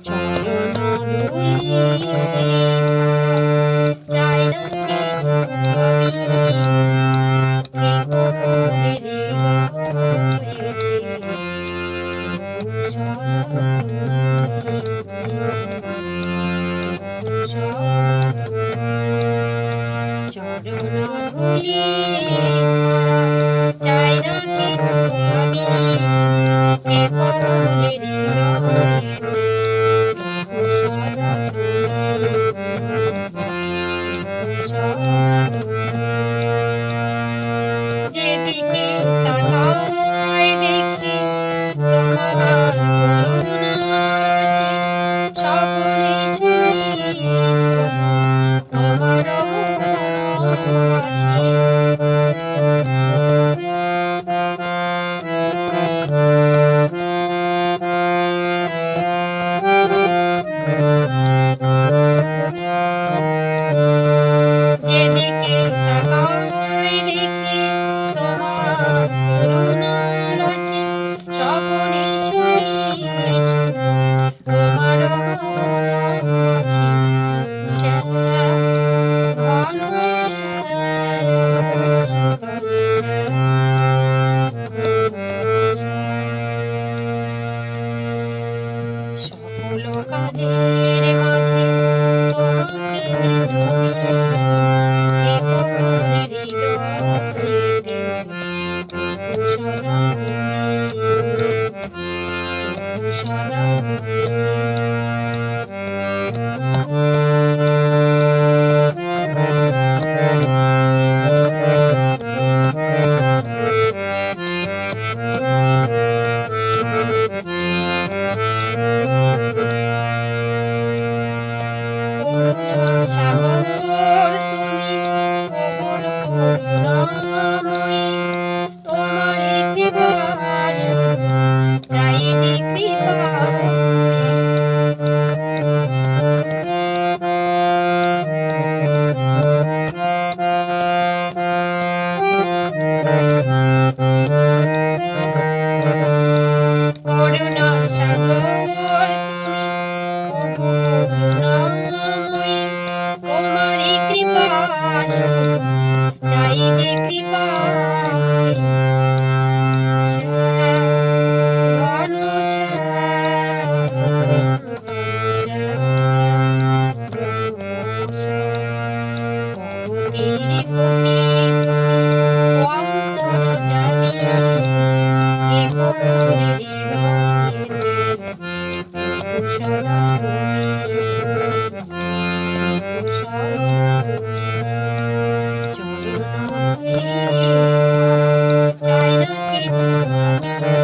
চরণ ধুলি ছাড়া চাই না কিছু আমি, থেকো মোরে হৃদয়েতে সদা তুমি, সদা চরণ ধুলি ছাড়া চাই না কিছু আমি, থেকো মোরে হৃদয়েতে সদা তুমি, সদা যেদিকে তাকাই দেখি তোমার করুণার রাশি, স্বপ্নে শুনি শুধু তোমার হাসি। যেদিকে তাকাই দেখি তোমার করুণার রাশি, স্বপ্নে শুনি শুধু তোমার হাসি। শ্যাম ঘন শ্যাম ঘন শ্যাম সকল কাজের মাঝে তোমাকে যে নবী, থেকো মোরে হৃদয়েতে সদা তুমি, সদা তুমি। সাগর তুমি অগুণ করুণাময়ী, তোমারই কৃপা শুধু চাই যে কৃপা। করুণা সাগর তুমি ওগো করুণাময়ী, তোমারই কৃপা শুধু চাই যে কৃপা। শ্যাম ঘন শ্যাম ঘন শ্যাম ঘন শ্যাম। অগতির গতি তুমি অন্তর্যামী, থেকো মোরে হৃদয়েতে সদা তুমি, সদা তুমি। চরণ ধুলি ছাড়া চাই না কিছু আমি,